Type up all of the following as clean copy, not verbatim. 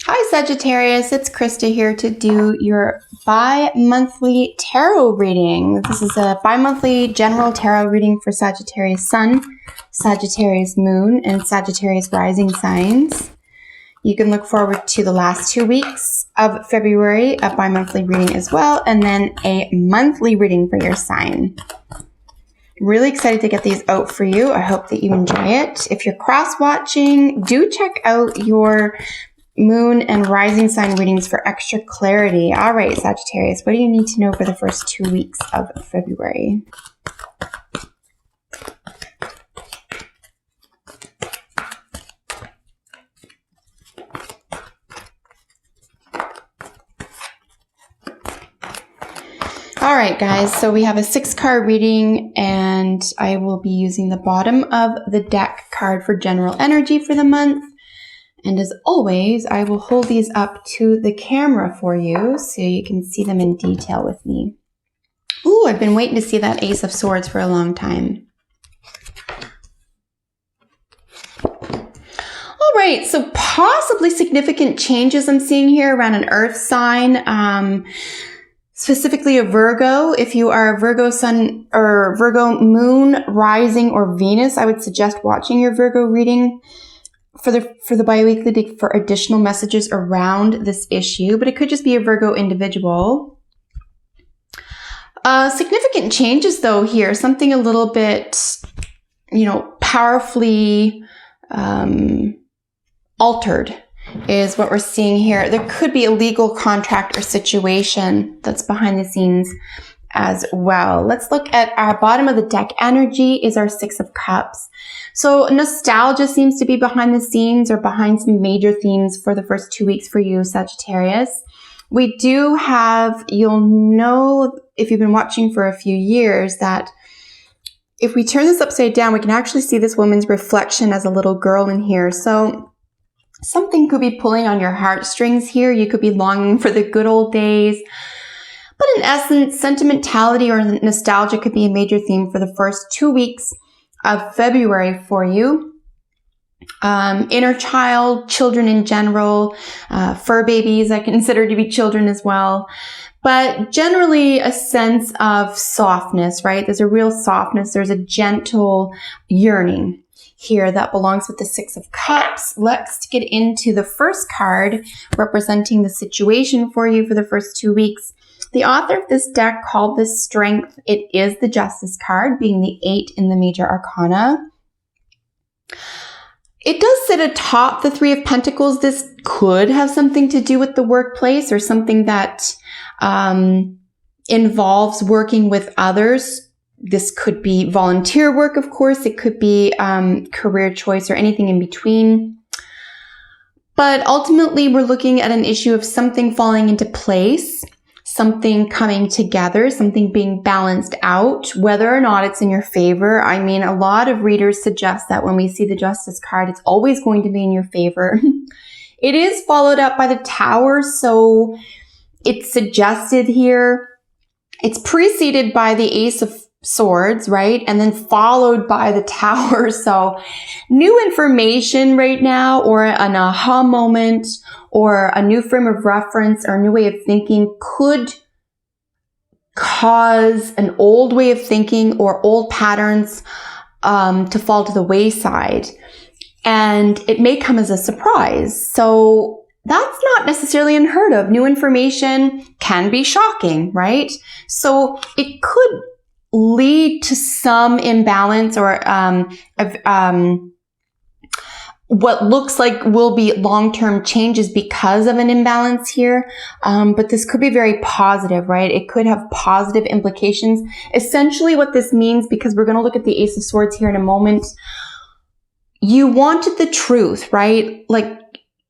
Hi Sagittarius, it's Krista here to do your bi-monthly tarot reading. This is a bi-monthly general tarot reading for Sagittarius Sun, Sagittarius Moon, and Sagittarius Rising signs. You can look forward to the last 2 weeks of February, a bi-monthly reading as well, and then a monthly reading for your sign. Really excited to get these out for you. I hope that you enjoy it. If you're cross-watching, do check out your moon and rising sign readings for extra clarity. All right, Sagittarius, what do you need to know for the first 2 weeks of February? All right, guys, so we have a 6-card reading, and I will be using the bottom of the deck card for general energy for the month. And as always, I will hold these up to the camera for you so you can see them in detail with me. Ooh, I've been waiting to see that Ace of Swords for a long time. All right, so possibly significant changes I'm seeing here around an earth sign, specifically a Virgo. If you are a Virgo sun or Virgo moon, rising, or Venus, I would suggest watching your Virgo reading for the bi-weekly for additional messages around this issue, but it could just be a Virgo individual. Significant changes though here, something a little bit, powerfully altered is what we're seeing here. There could be a legal contract or situation that's behind the scenes as well. Let's look at our bottom of the deck energy is our 6 of Cups. So nostalgia seems to be behind the scenes or behind some major themes for the first 2 weeks for you, Sagittarius. We do have, you'll know if you've been watching for a few years, that if we turn this upside down, we can actually see this woman's reflection as a little girl in here. So something could be pulling on your heartstrings here. You could be longing for the good old days. But in essence, sentimentality or nostalgia could be a major theme for the first 2 weeks of February for you. Inner child, children in general, fur babies I consider to be children as well. But generally a sense of softness, right? There's a real softness. There's a gentle yearning here that belongs with the 6 of Cups. Let's get into the first card representing the situation for you for the first 2 weeks. The author of this deck called this Strength. It is the Justice card, being the 8 in the major arcana. It does sit atop the 3 of Pentacles. This could have something to do with the workplace or something that involves working with others. This could be volunteer work, of course. It could be career choice or anything in between. But ultimately, we're looking at an issue of something falling into place, something coming together, something being balanced out, whether or not it's in your favor. I mean, a lot of readers suggest that when we see the Justice card, it's always going to be in your favor. It is followed up by the Tower, so it's suggested here. It's preceded by the Ace of Swords, right? And then followed by the Tower. So new information right now, or an aha moment, or a new frame of reference, or a new way of thinking could cause an old way of thinking or old patterns to fall to the wayside. And it may come as a surprise. So that's not necessarily unheard of. New information can be shocking, right? So it could lead to some imbalance or what looks like will be long-term changes because of an imbalance here. But this could be very positive, right? It could have positive implications. Essentially what this means, because we're going to look at the Ace of Swords here in a moment, you wanted the truth, right? Like,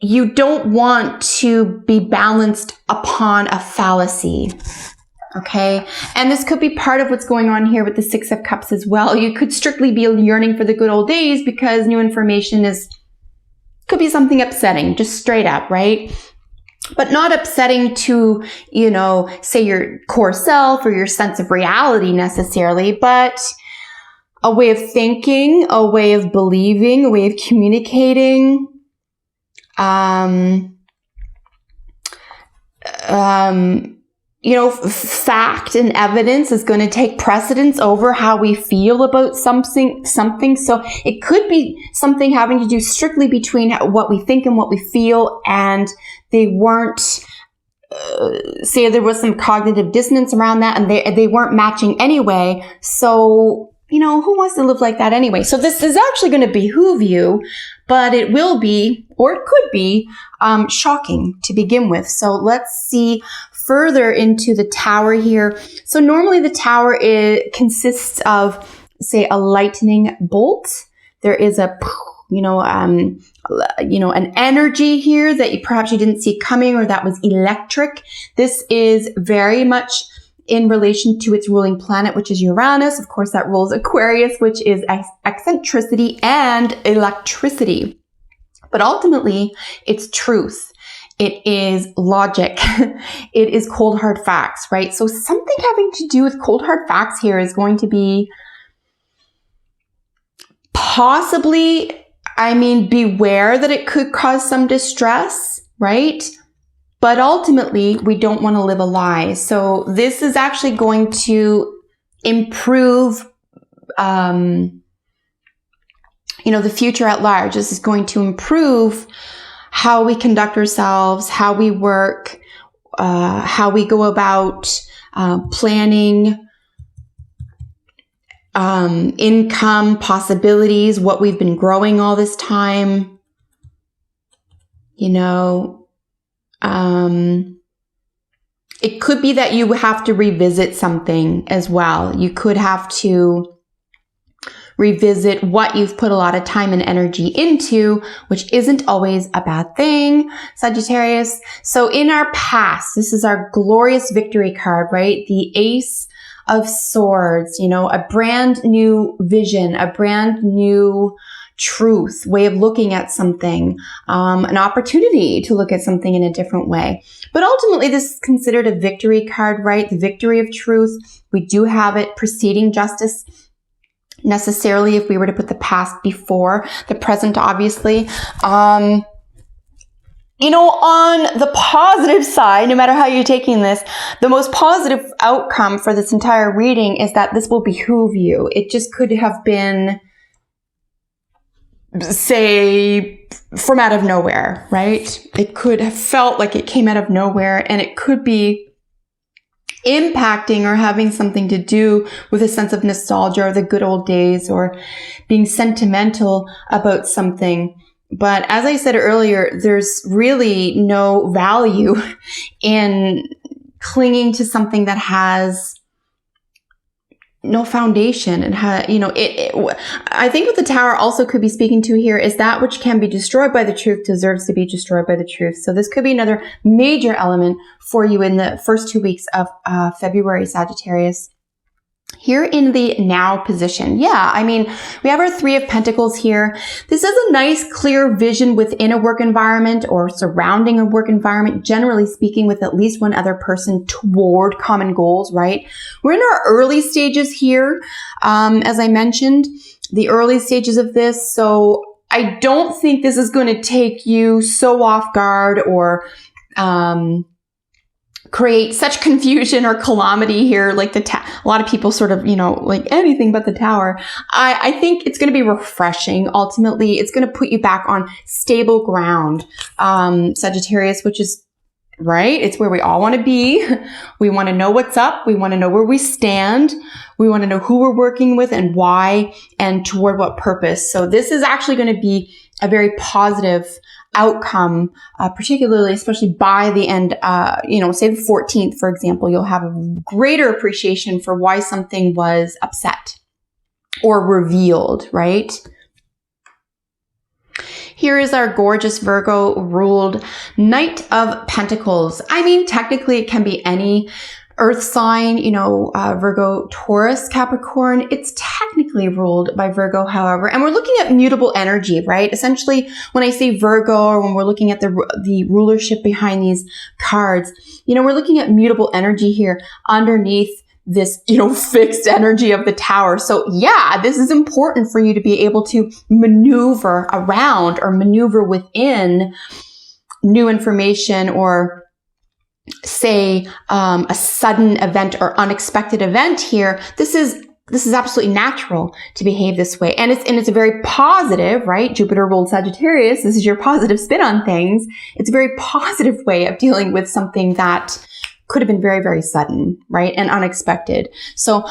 you don't want to be balanced upon a fallacy. Okay. And this could be part of what's going on here with the 6 of Cups as well. You could strictly be yearning for the good old days because new information could be something upsetting, just straight up, right? But not upsetting to, say your core self or your sense of reality necessarily, but a way of thinking, a way of believing, a way of communicating. fact and evidence is going to take precedence over how we feel about something. So it could be something having to do strictly between what we think and what we feel, and they weren't, say there was some cognitive dissonance around that, and they weren't matching anyway. So, who wants to live like that anyway? So this is actually going to behoove you, but it will be, or it could be, shocking to begin with. So let's see further into the tower here. So normally the tower consists of, say, a lightning bolt. There is an energy here that perhaps you didn't see coming, or that was electric. This is very much in relation to its ruling planet, which is Uranus. Of course, that rules Aquarius, which is eccentricity and electricity. But ultimately, it's truth. It is logic. It is cold, hard facts, right? So something having to do with cold, hard facts here is going to be possibly, beware that it could cause some distress, right? But ultimately, we don't want to live a lie. So this is actually going to improve, the future at large. This is going to improve how we conduct ourselves, how we work, how we go about planning, income possibilities, what we've been growing all this time. It could be that you have to revisit something as well. You could have to revisit what you've put a lot of time and energy into, which isn't always a bad thing, Sagittarius. So in our past, this is our glorious victory card, right? The Ace of Swords, a brand new vision, a brand new truth, way of looking at something, an opportunity to look at something in a different way. But ultimately, this is considered a victory card, right? The victory of truth. We do have it preceding justice. Necessarily, if we were to put the past before the present, obviously. On the positive side, no matter how you're taking this, the most positive outcome for this entire reading is that this will behoove you. It just could have been, say, from out of nowhere, right? It could have felt like it came out of nowhere, and it could be impacting or having something to do with a sense of nostalgia or the good old days, or being sentimental about something. But as I said earlier, there's really no value in clinging to something that has no foundation and I think what the tower also could be speaking to here is that which can be destroyed by the truth deserves to be destroyed by the truth. So this could be another major element for you in the first 2 weeks of February, Sagittarius. Here in the now position, we have our Three of Pentacles here. This is a nice, clear vision within a work environment or surrounding a work environment, generally speaking, with at least one other person toward common goals, right? We're in our early stages here, as I mentioned, the early stages of this. So I don't think this is going to take you so off guard or create such confusion or calamity here, like a lot of people sort of, like anything but the tower. I think it's going to be refreshing. Ultimately, it's going to put you back on stable ground, Sagittarius, which is right. It's where we all want to be. We want to know what's up. We want to know where we stand. We want to know who we're working with and why and toward what purpose. So this is actually going to be a very positive outcome, particularly, especially by the end, say the 14th, for example, you'll have a greater appreciation for why something was upset or revealed, right? Here is our gorgeous Virgo ruled Knight of Pentacles. Technically it can be any earth sign, Virgo, Taurus, Capricorn. It's technically ruled by Virgo, however, and we're looking at mutable energy, right? Essentially, when I say Virgo, or when we're looking at the rulership behind these cards, we're looking at mutable energy here underneath this, fixed energy of the tower. So yeah, this is important for you to be able to maneuver around or maneuver within new information or say, a sudden event or unexpected event here, this is absolutely natural to behave this way. And it's a very positive, right? Jupiter ruled Sagittarius. This is your positive spin on things. It's a very positive way of dealing with something that could have been very, very sudden, right? And unexpected. So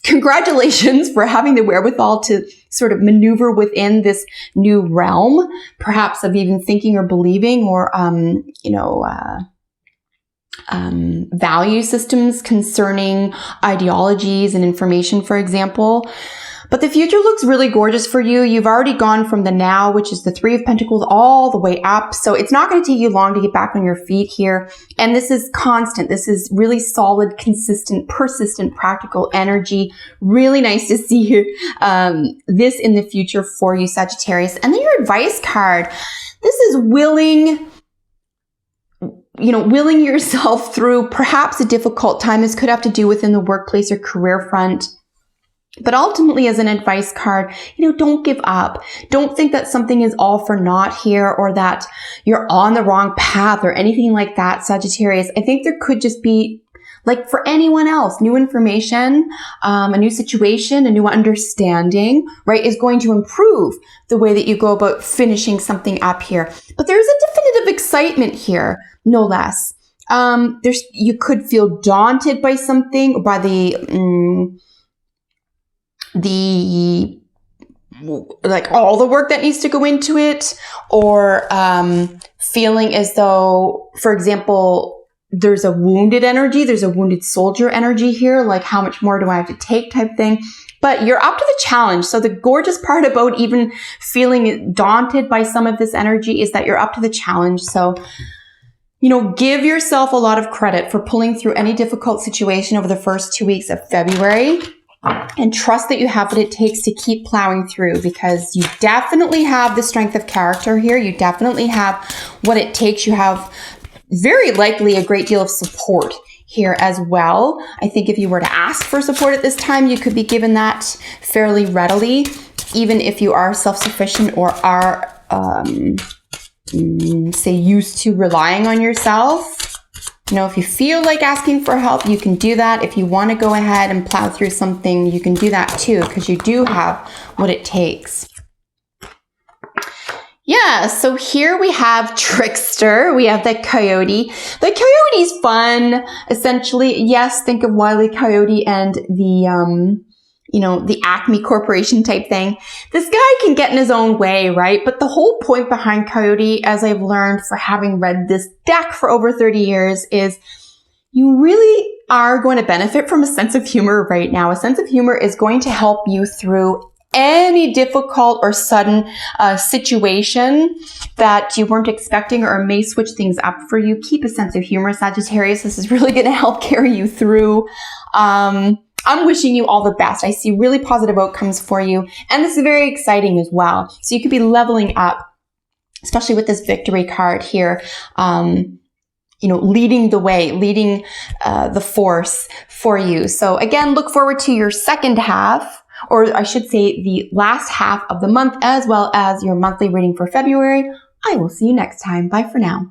congratulations for having the wherewithal to sort of maneuver within this new realm, perhaps of even thinking or believing or, value systems concerning ideologies and information, for example. But the future looks really gorgeous for you. You've already gone from the now, which is the Three of Pentacles, all the way up. So it's not going to take you long to get back on your feet here. And this is constant. This is really solid, consistent, persistent, practical energy. Really nice to see this in the future for you, Sagittarius. And then your advice card. This is willing yourself through perhaps a difficult time. This could have to do within the workplace or career front. But ultimately, as an advice card, don't give up. Don't think that something is all for naught here or that you're on the wrong path or anything like that, Sagittarius. I think there could just be, like for anyone else, new information, a new situation, a new understanding, right, is going to improve the way that you go about finishing something up here. But there's a definitive excitement here, no less. You could feel daunted by something, by like all the work that needs to go into it, or feeling as though, for example, there's a wounded energy, there's a wounded soldier energy here, like how much more do I have to take type thing. But you're up to the challenge. So the gorgeous part about even feeling daunted by some of this energy is that you're up to the challenge. So, give yourself a lot of credit for pulling through any difficult situation over the first 2 weeks of February. And trust that you have what it takes to keep plowing through, because you definitely have the strength of character here. You definitely have what it takes. You have very likely a great deal of support here as well. I think if you were to ask for support at this time, you could be given that fairly readily, even if you are self-sufficient or are, say, used to relying on yourself. If you feel like asking for help, you can do that. If you want to go ahead and plow through something, you can do that too, because you do have what it takes. Yeah, so here we have Trickster. We have the Coyote. The Coyote's fun, essentially. Yes, think of Wile E. Coyote and the Acme Corporation type thing. This guy can get in his own way, right? But the whole point behind Coyote, as I've learned for having read this deck for over 30 years, is you really are going to benefit from a sense of humor right now. A sense of humor is going to help you through any difficult or sudden situation that you weren't expecting or may switch things up for you. Keep a sense of humor, Sagittarius. This is really going to help carry you through. I'm wishing you all the best. I see really positive outcomes for you. And this is very exciting as well. So you could be leveling up, especially with this victory card here, leading the way, leading the force for you. So again, look forward to your second half, or I should say the last half of the month, as well as your monthly reading for February. I will see you next time. Bye for now.